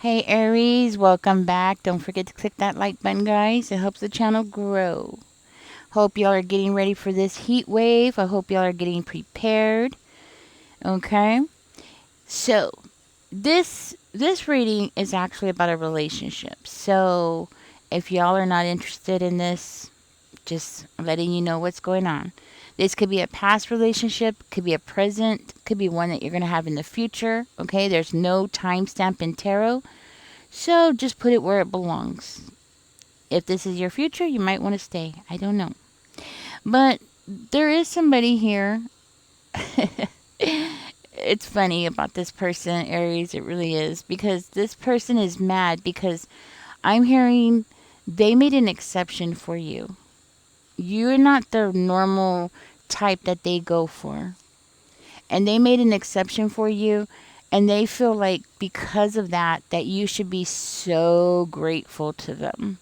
Hey Aries, welcome back. Don't forget to click that like button, guys. It helps the channel grow. Hope y'all are getting ready for this heat wave. I hope y'all are getting prepared. Okay? So, this reading is actually about a relationship. So, if y'all are not interested in this, just letting you know what's going on. This could be a past relationship, could be a present, could be one that you're going to have in the future. Okay? There's no timestamp in tarot. So just put it where it belongs. If this is your future, you might want to stay. I don't know. But there is somebody here. It's funny about this person, Aries. It really is. Because this person is mad because I'm hearing they made an exception for you. You're not the normal type that they go for. And they made an exception for you. And they feel like because of that, that you should be so grateful to them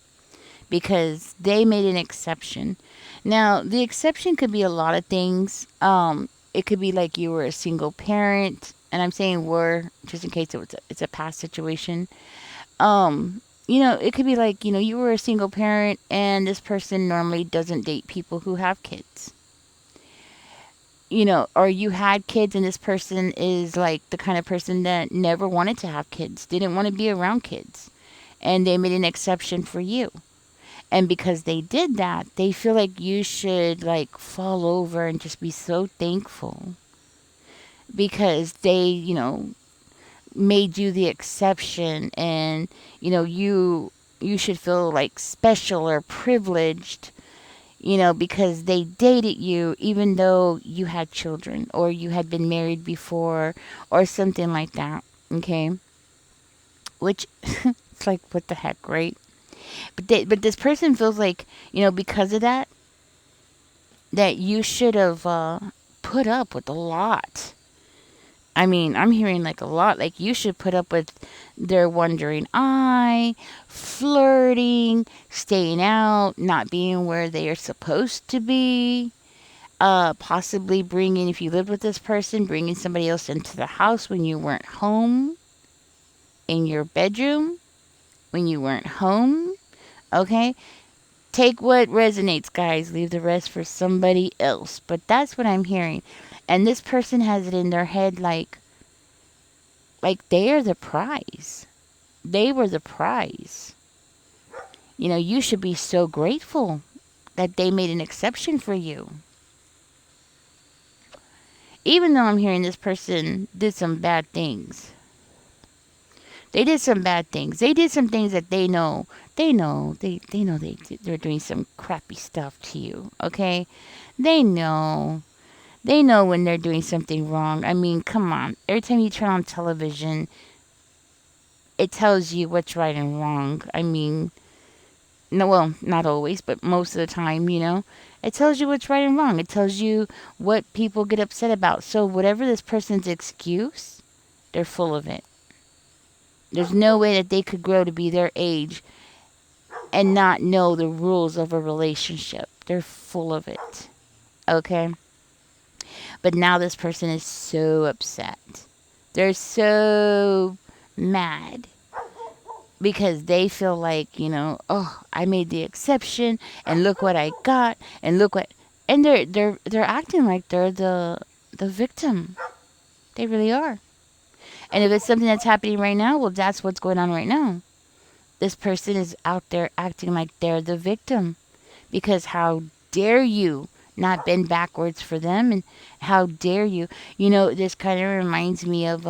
because they made an exception. Now, the exception could be a lot of things. It could be like you were a single parent, and I'm saying were just in case it's a past situation. It could be like you were a single parent, and this person normally doesn't date people who have kids. Or you had kids, and this person is like the kind of person that never wanted to have kids, didn't want to be around kids, and they made an exception for you. And because they did that, they feel like you should like fall over and just be so thankful because they, made you the exception and you should feel like special or privileged, because they dated you even though you had children or you had been married before or something like that. Okay? Which it's like what the heck, right? But this person feels like, because of that, that you should have put up with a lot. I mean, I'm hearing like a lot. Like you should put up with their wandering eye, flirting, staying out, not being where they are supposed to be. Possibly bringing, if you lived with this person, bringing somebody else into the house when you weren't home, in your bedroom when you weren't home. Okay? Take what resonates, guys. Leave the rest for somebody else. But that's what I'm hearing. And this person has it in their head like they are the prize. They were the prize. You should be so grateful that they made an exception for you. Even though I'm hearing this person did some bad things. They did some bad things. They did some things that they're doing some crappy stuff to you. Okay? They know. They know when they're doing something wrong. I mean, come on. Every time you turn on television, it tells you what's right and wrong. I mean, no, well, not always, but most of the time, it tells you what's right and wrong. It tells you what people get upset about. So, whatever this person's excuse, they're full of it. There's no way that they could grow to be their age and not know the rules of a relationship. They're full of it. Okay? But now this person is so upset. They're so mad because they feel like, oh, I made the exception and look what I got and look what and they're acting like they're the victim. They really are. And if it's something that's happening right now, well, that's what's going on right now. This person is out there acting like they're the victim because how dare you not bend backwards for them, and how dare you. This kind of reminds me of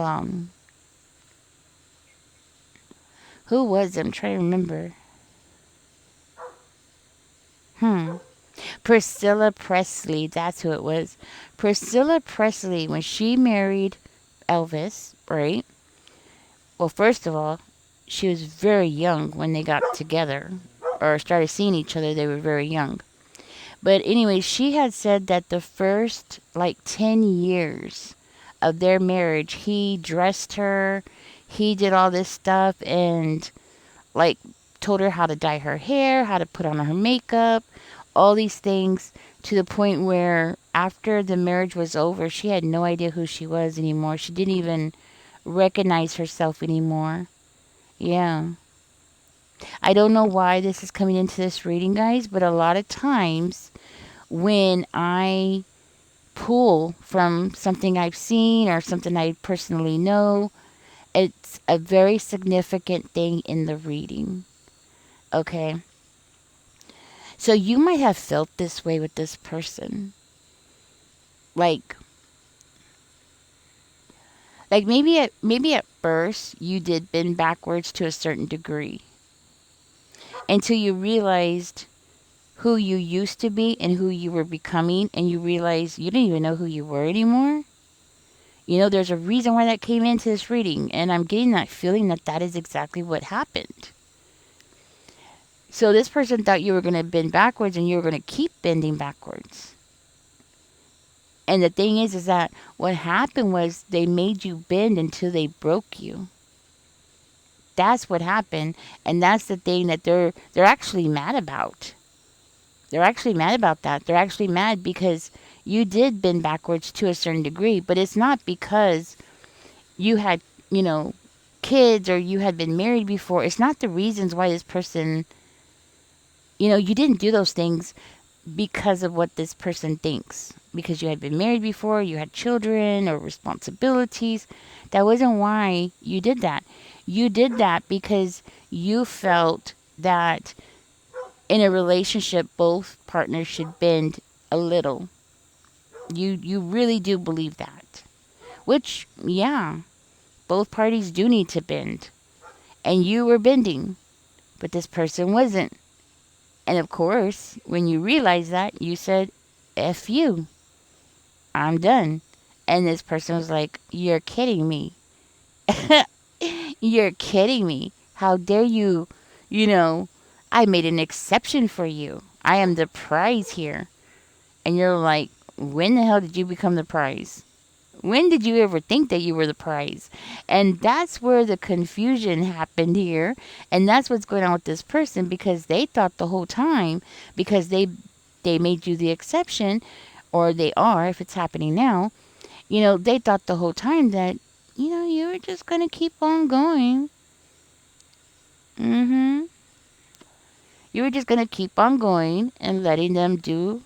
who was it? I'm trying to remember. Priscilla Presley, that's who it was. Priscilla Presley, when she married Elvis, right? Well, first of all, she was very young when they got together or started seeing each other. They were very young. But anyway, she had said that the first like 10 years of their marriage, he dressed her, he did all this stuff and like told her how to dye her hair, how to put on her makeup, all these things to the point where after the marriage was over, she had no idea who she was anymore. She didn't even recognize herself anymore. Yeah. I don't know why this is coming into this reading, guys, but a lot of times when I pull from something I've seen or something I personally know, it's a very significant thing in the reading. Okay. So you might have felt this way with this person. Like maybe at first you did bend backwards to a certain degree until you realized who you used to be and who you were becoming, and you realize you didn't even know who you were anymore. There's a reason why that came into this reading, and I'm getting that feeling that that is exactly what happened. So this person thought you were going to bend backwards and you were going to keep bending backwards. And the thing is that what happened was they made you bend until they broke you. That's what happened, and that's the thing that they're actually mad about. They're actually mad about that. They're actually mad because you did bend backwards to a certain degree, but it's not because you had, you know, kids or you had been married before. It's not the reasons why this person, you didn't do those things because of what this person thinks. Because you had been married before, you had children or responsibilities. That wasn't why you did that. You did that because you felt that in a relationship, both partners should bend a little. You really do believe that. Which, yeah, both parties do need to bend. And you were bending, but this person wasn't. And of course, when you realized that, you said, F you, I'm done. And this person was like, you're kidding me. You're kidding me. How dare you? I made an exception for you. I am the prize here. And you're like, when the hell did you become the prize? When did you ever think that you were the prize? And that's where the confusion happened here. And that's what's going on with this person, because they thought the whole time, because they made you the exception, or they are, if it's happening now, they thought the whole time that, you were just going to keep on going. Mm-hmm. You were just going to keep on going and letting them do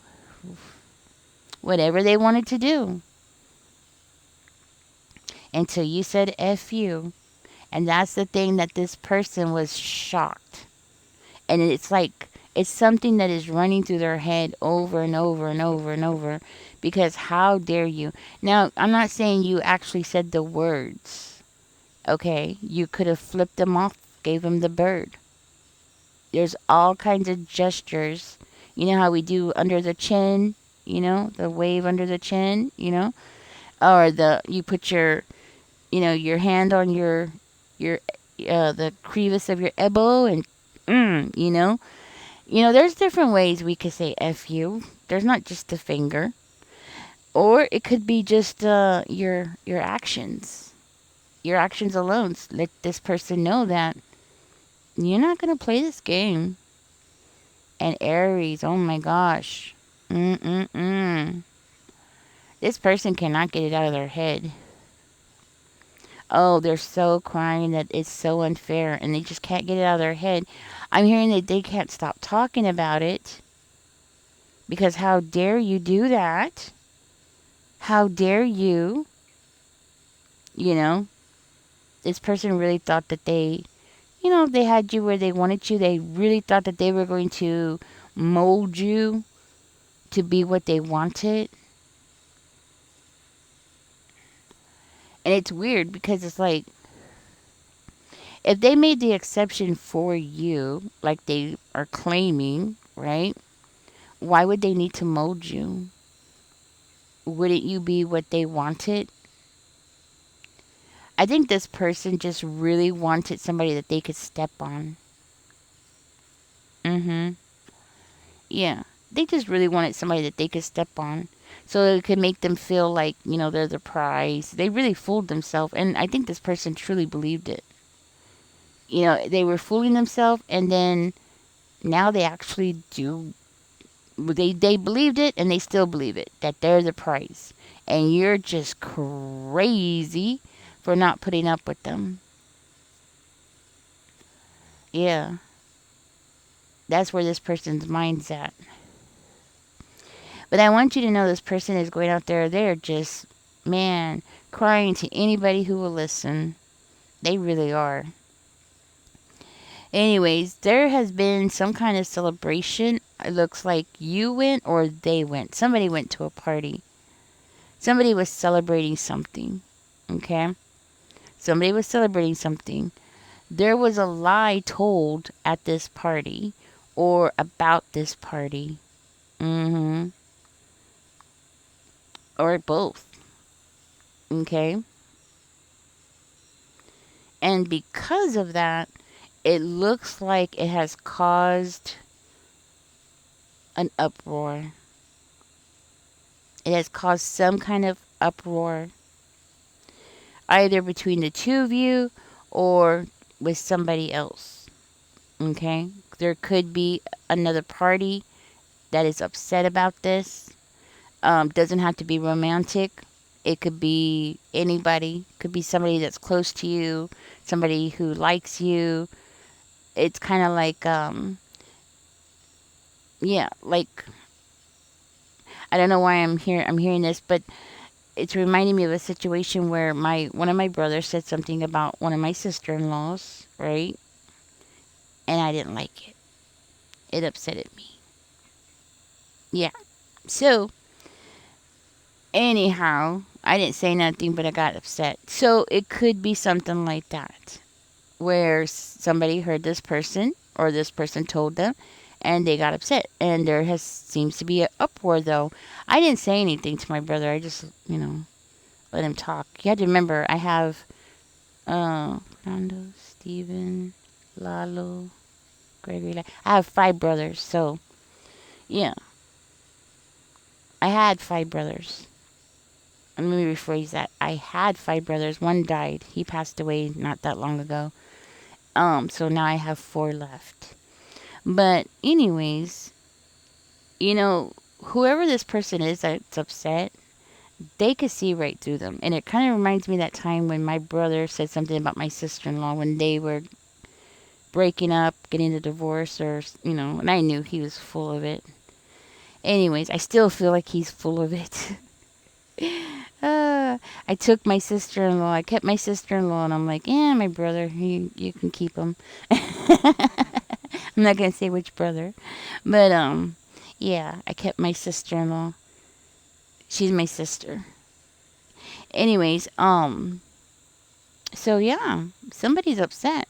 whatever they wanted to do until you said F you. And that's the thing, that this person was shocked. And it's like, it's something that is running through their head over and over and over and over. Because how dare you? Now, I'm not saying you actually said the words. Okay? You could have flipped them off, gave them the bird. There's all kinds of gestures. You know how we do under the chin? The wave under the chin, Or you put your hand on your the crevice of your elbow, and there's different ways we could say F you. There's not just the finger. Or it could be just your actions. Your actions alone. Let this person know that you're not going to play this game. And Aries, oh my gosh. Mm-mm-mm. This person cannot get it out of their head. Oh, they're so crying that it's so unfair, and they just can't get it out of their head. I'm hearing that they can't stop talking about it. Because how dare you do that? How dare you? This person really thought that they had you where they wanted you. They really thought that they were going to mold you to be what they wanted. And it's weird because it's like, if they made the exception for you, like they are claiming, right? Why would they need to mold you? Wouldn't you be what they wanted? I think this person just really wanted somebody that they could step on. Mm-hmm. Yeah. They just really wanted somebody that they could step on. So it could make them feel like, they're the prize. They really fooled themselves. And I think this person truly believed it. They were fooling themselves, and then now they actually do. They believed it, and they still believe it, that they're the prize. And you're just crazy for not putting up with them. Yeah, that's where this person's mind's at. But I want you to know this person is going out there. They're just, man, crying to anybody who will listen. They really are. Anyways, there has been some kind of celebration. It looks like you went or they went. Somebody went to a party. Somebody was celebrating something. Okay? Somebody was celebrating something. There was a lie told at this party or about this party. Mm-hmm. Or both. Okay? And because of that, it looks like it has caused an uproar. It has caused some kind of uproar, either between the two of you or with somebody else. Okay? There could be another party that is upset about this. Doesn't have to be romantic. It could be anybody. Could be somebody that's close to you, somebody who likes you. It's kind of like, yeah, like I don't know why I'm hearing this, but it's reminding me of a situation where my one of my brothers said something about one of my sister-in-laws, right? And I didn't like it. It upsetted me. Yeah. So, anyhow, I didn't say nothing, but I got upset. So, it could be something like that, where somebody heard this person or this person told them and they got upset, and there has seems to be an uproar. Though I didn't say anything to my brother. I just, let him talk. You have to remember, I have Fernando, Steven, Lalo, Gregory. I have 5 brothers, so yeah, I had 5 brothers. Let me rephrase that. I had 5 brothers. One died. He passed away not that long ago. So now I have 4 left. But anyways, whoever this person is that's upset, they could see right through them. And it kind of reminds me of that time when my brother said something about my sister-in-law when they were breaking up, getting a divorce, and I knew he was full of it. Anyways, I still feel like he's full of it. I took my sister-in-law. I kept my sister-in-law, and I'm like, yeah, my brother, you can keep him. I'm not gonna say which brother, but yeah, I kept my sister-in-law. She's my sister. Anyways, so yeah, somebody's upset.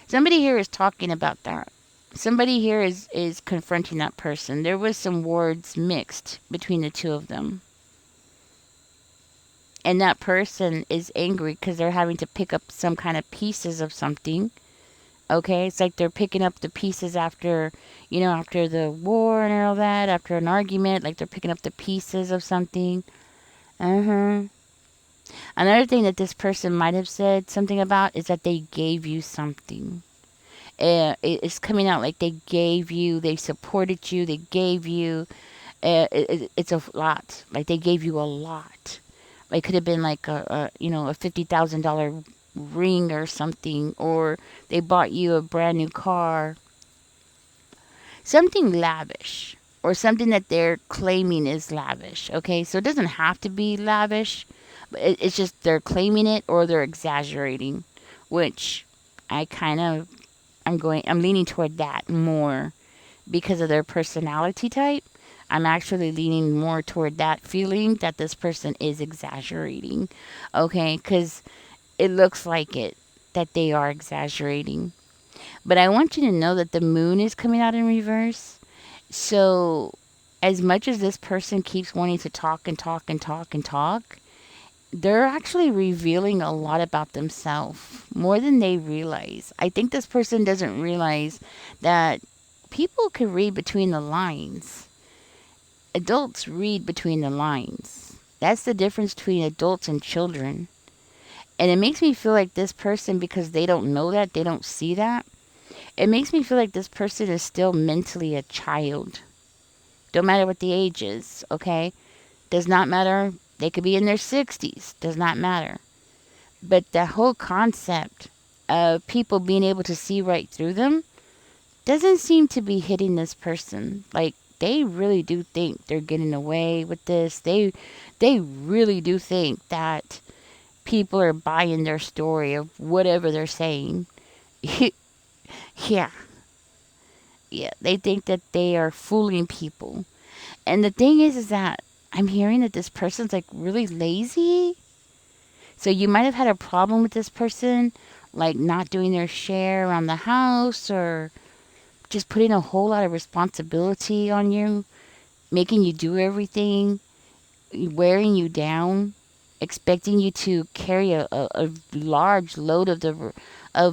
Somebody here is talking about that. Somebody here is confronting that person. There was some words mixed between the two of them. And that person is angry because they're having to pick up some kind of pieces of something. Okay, it's like they're picking up the pieces after the war and all that, after an argument, like they're picking up the pieces of something. Uh-huh. Another thing that this person might have said something about is that they gave you something. It's coming out like they supported you, they gave you, it's a lot. Like they gave you a lot. Like could have been like a $50,000 ring or something, or they bought you a brand new car, something lavish, or something that they're claiming is lavish. Okay, so it doesn't have to be lavish, but it's just they're claiming it or they're exaggerating, which I kind of I'm leaning toward that more because of their personality type. I'm actually leaning more toward that feeling that this person is exaggerating. Okay, because it looks like it, that they are exaggerating. But I want you to know that the moon is coming out in reverse. So, as much as this person keeps wanting to talk and talk and talk and talk, they're actually revealing a lot about themselves, more than they realize. I think this person doesn't realize that people can read between the lines. Adults read between the lines. That's the difference between adults and children. And it makes me feel like this person, because they don't know that, they don't see that, it makes me feel like this person is still mentally a child. Don't matter what the age is, okay? Does not matter. They could be in their 60s. Does not matter. But the whole concept people being able to see right through them doesn't seem to be hitting this person. Like, they really do think they're getting away with this. They really do think that people are buying their story of whatever they're saying. Yeah, yeah, they think that they are fooling people. And the thing is that I'm hearing that this person's like really lazy. So you might have had a problem with this person, like not doing their share around the house, or just putting a whole lot of responsibility on you, making you do everything, wearing you down, expecting you to carry a large load of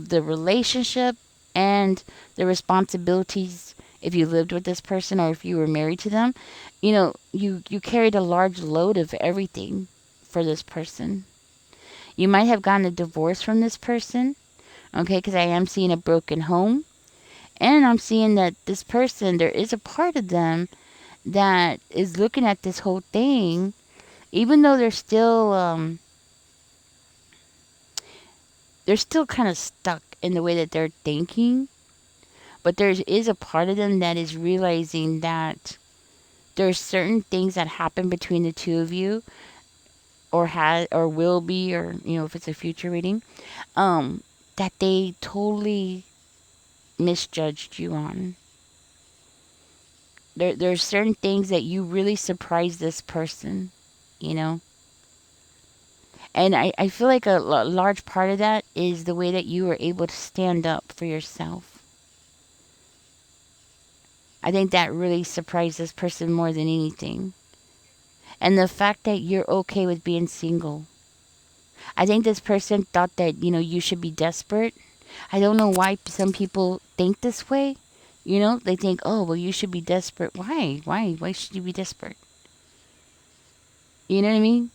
the relationship and the responsibilities. If you lived with this person or if you were married to them, you carried a large load of everything for this person. You might have gotten a divorce from this person, okay, because I am seeing a broken home. And I'm seeing that this person, there is a part of them that is looking at this whole thing, even though they're still kind of stuck in the way that they're thinking. But there is a part of them that is realizing that there's certain things that happen between the two of you, or has or will be, or if it's a future reading, that they totally misjudged you on. There's certain things that you really surprised this person, you know. And I feel like a large part of that is the way that you were able to stand up for yourself. I think that really surprised this person more than anything. And the fact that you're okay with being single. I think this person thought that, you should be desperate. I don't know why some people think this way. They think, oh, well, you should be desperate. Why? Why should you be desperate? You know what I mean?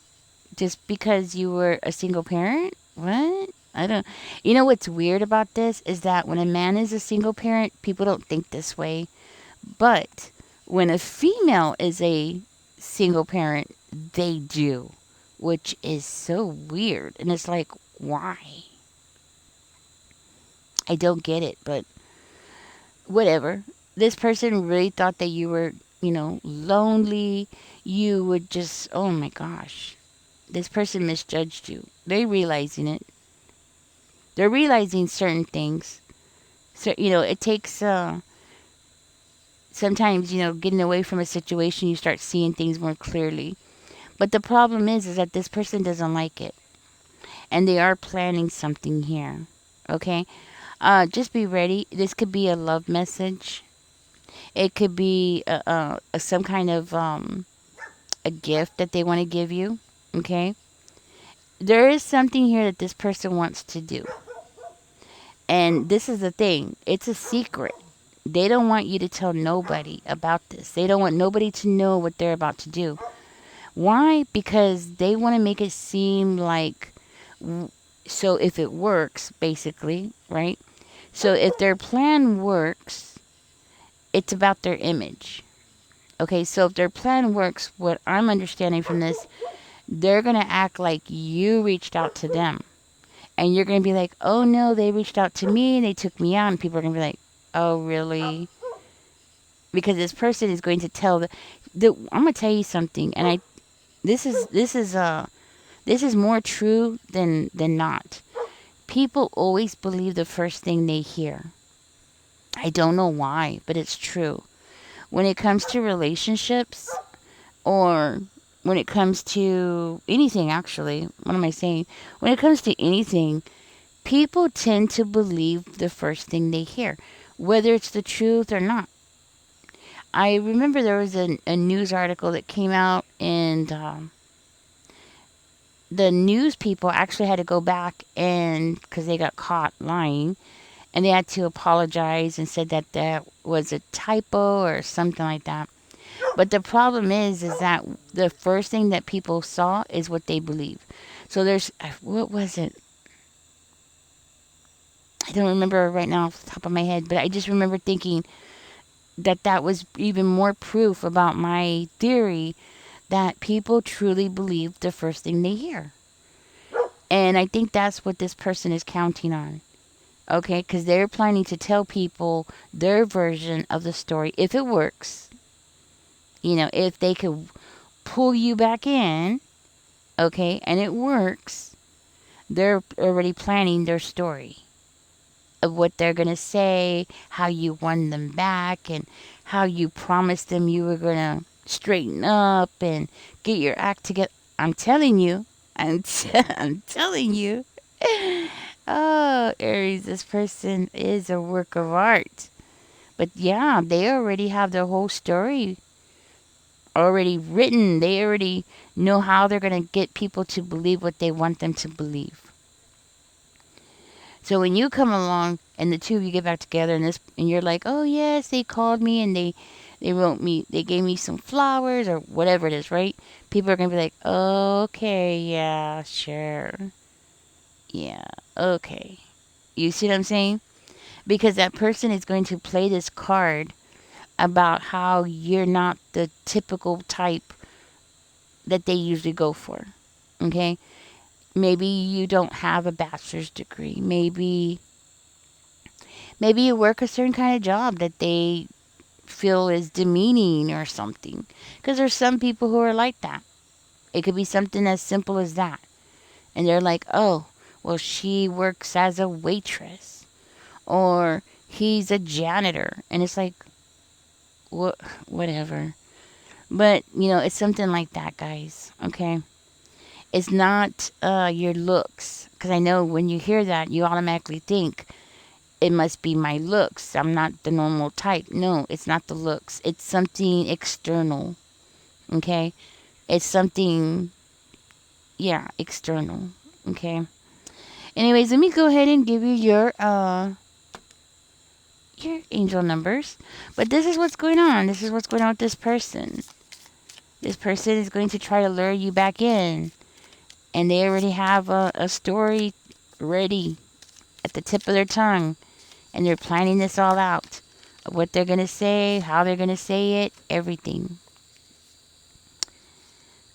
Just because you were a single parent? What? I don't. You know what's weird about this is that when a man is a single parent, people don't think this way. But when a female is a single parent, they do, which is so weird. And it's like, why? I don't get it, but whatever. This person really thought that you were, lonely. You would just, oh my gosh. This person misjudged you. They're realizing it. They're realizing certain things. So, it takes, sometimes, getting away from a situation, you start seeing things more clearly. But the problem is that this person doesn't like it. And they are planning something here. Okay? Just be ready. This could be a love message. It could be some kind of a gift that they want to give you. Okay? There is something here that this person wants to do. And this is the thing. It's a secret. They don't want you to tell nobody about this. They don't want nobody to know what they're about to do. Why? Because they want to make it seem like, so if it works, basically, right? So if their plan works, it's about their image. Okay, so if their plan works, what I'm understanding from this, they're going to act like you reached out to them. And you're going to be like, oh no, they reached out to me, they took me out. And people are going to be like, oh really? Because this person is going to tell I'm going to tell you something. And this is more true than not. People always believe the first thing they hear. I don't know why, but it's true. When it comes to relationships, or when it comes to anything, actually, what am I saying? When it comes to anything, people tend to believe the first thing they hear, whether it's the truth or not. I remember there was a news article that came out, and the news people actually had to go back, and because they got caught lying, and they had to apologize and said that that was a typo or something like that. But the problem is that the first thing that people saw is what they believe. So there's, what was it? I don't remember right now off the top of my head, but I just remember thinking that that was even more proof about my theory that people truly believe the first thing they hear. And I think that's what this person is counting on. Okay, because they're planning to tell people their version of the story if it works. If they could pull you back in, okay, and it works, they're already planning their story of what they're going to say, how you won them back, and how you promised them you were going to straighten up and get your act together. I'm telling you. I'm telling you. Oh, Aries, this person is a work of art. But yeah, they already have their whole story already written. They already know how they're going to get people to believe what they want them to believe. So when you come along and the two of you get back together and you're like, "Oh yes, they called me and they wrote me, they gave me some flowers or whatever it is," right? People are going to be like, "Okay, yeah, sure. Yeah, okay." You see what I'm saying? Because that person is going to play this card about how you're not the typical type that they usually go for. Okay? Maybe you don't have a bachelor's degree. Maybe you work a certain kind of job that they feel is demeaning or something. Because there's some people who are like that. It could be something as simple as that. And they're like, "Oh, well, she works as a waitress." Or he's a janitor. And it's like, whatever. But, it's something like that, guys. Okay? It's not your looks. Because I know when you hear that, you automatically think it must be my looks. I'm not the normal type. No, it's not the looks. It's something external. Okay? It's something, yeah, external. Okay? Anyways, let me go ahead and give you your angel numbers. But this is what's going on. This is what's going on with this person. This person is going to try to lure you back in. And they already have a story ready at the tip of their tongue. And they're planning this all out. What they're going to say, how they're going to say it, everything.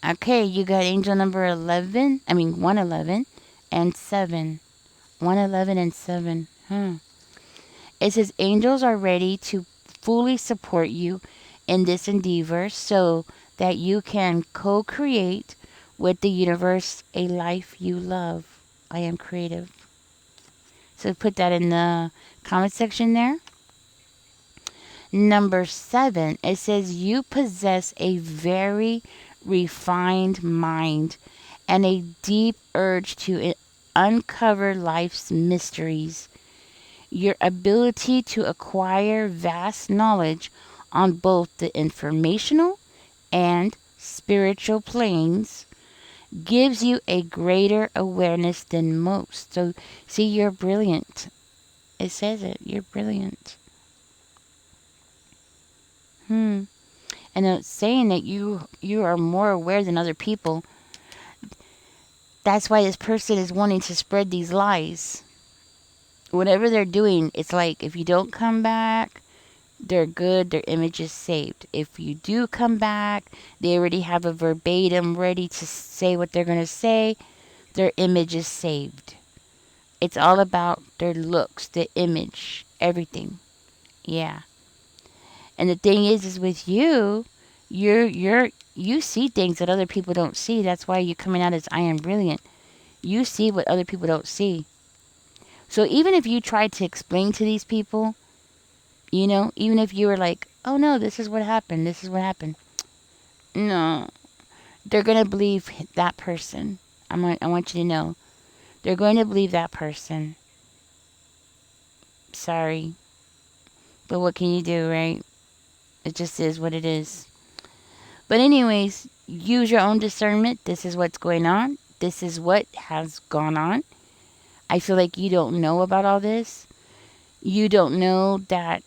Okay, you got angel number 111 and 7. 111 and 7. It says angels are ready to fully support you in this endeavor so that you can co-create with the universe a life you love. I am creative. So put that in the comment section there. Number 7, it says you possess a very refined mind and a deep urge to uncover life's mysteries. Your ability to acquire vast knowledge on both the informational and spiritual planes gives you a greater awareness than most. So, see, you're brilliant. It says it. You're brilliant. And it's saying that you are more aware than other people. That's why this person is wanting to spread these lies. Whatever they're doing, it's like if you don't come back, they're good, their image is saved. If you do come back, they already have a verbatim ready to say what they're going to say, their image is saved. It's all about their looks, the image, everything. Yeah. And the thing is with you, you see things that other people don't see. That's why you're coming out as I am brilliant. You see what other people don't see. So even if you try to explain to these people, even if you were like, "Oh no, this is what happened. This is what happened." No. They're going to believe that person. I want you to know. They're going to believe that person. Sorry. But what can you do, right? It just is what it is. But anyways, use your own discernment. This is what's going on. This is what has gone on. I feel like you don't know about all this. You don't know that,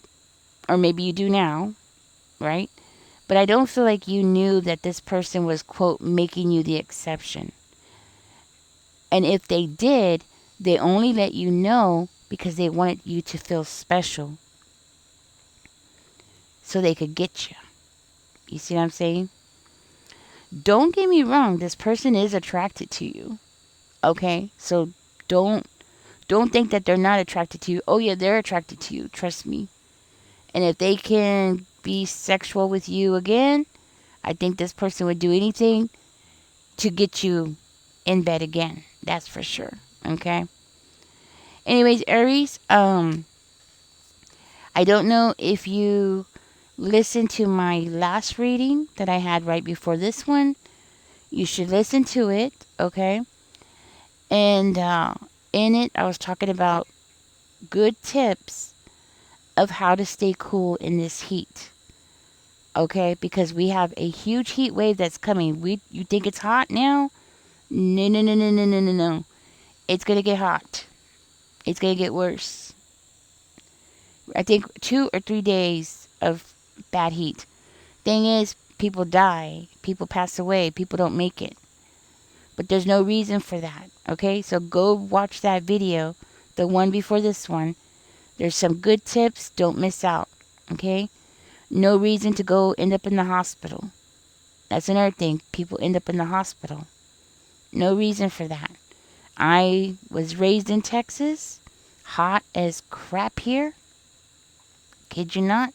or maybe you do now, right? But I don't feel like you knew that this person was, quote, making you the exception. And if they did, they only let you know because they wanted you to feel special. So they could get you. You see what I'm saying? Don't get me wrong, this person is attracted to you. Okay? So don't Don't think that they're not attracted to you. Oh, yeah, they're attracted to you. Trust me. And if they can be sexual with you again, I think this person would do anything to get you in bed again. That's for sure. Okay? Anyways, Aries, I don't know if you listened to my last reading that I had right before this one. You should listen to it, okay? And in it, I was talking about good tips of how to stay cool in this heat. Okay, because we have a huge heat wave that's coming. You think it's hot now? No, no, no, no, no, no, no, no. It's gonna get hot. It's gonna get worse. I think 2 or 3 days of bad heat. Thing is, people die, people pass away, people don't make it. But there's no reason for that. Okay, so go watch that video, the one before this one. There's some good tips. Don't miss out. Okay, no reason to go end up in the hospital. That's another thing. People end up in the hospital. No reason for that. I was raised in Texas. Hot as crap here. Kid you not.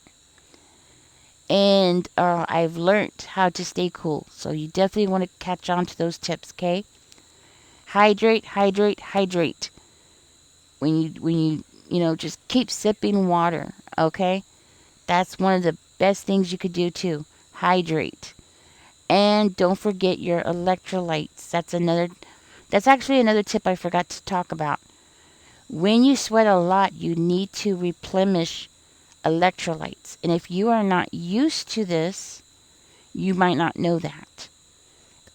And I've learned how to stay cool. So you definitely want to catch on to those tips, okay? Hydrate, hydrate, hydrate. When you just keep sipping water, okay? That's one of the best things you could do too. Hydrate. And don't forget your electrolytes. That's actually another tip I forgot to talk about. When you sweat a lot, you need to replenish electrolytes. And if you are not used to this, you might not know that.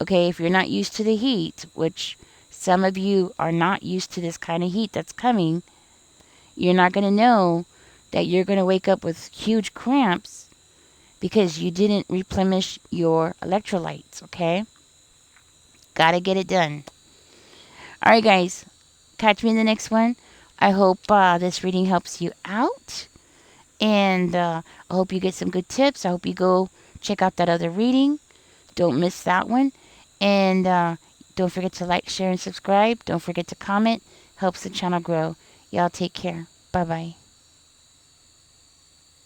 Okay, if you're not used to the heat, which some of you are not used to this kind of heat that's coming, you're not going to know that you're going to wake up with huge cramps because you didn't replenish your electrolytes, okay? Gotta get it done. Alright, guys, catch me in the next one. I hope this reading helps you out. And I hope you get some good tips. I hope you go check out that other reading. Don't miss that one. And don't forget to like, share, and subscribe. Don't forget to comment. Helps the channel grow. Y'all take care. Bye-bye.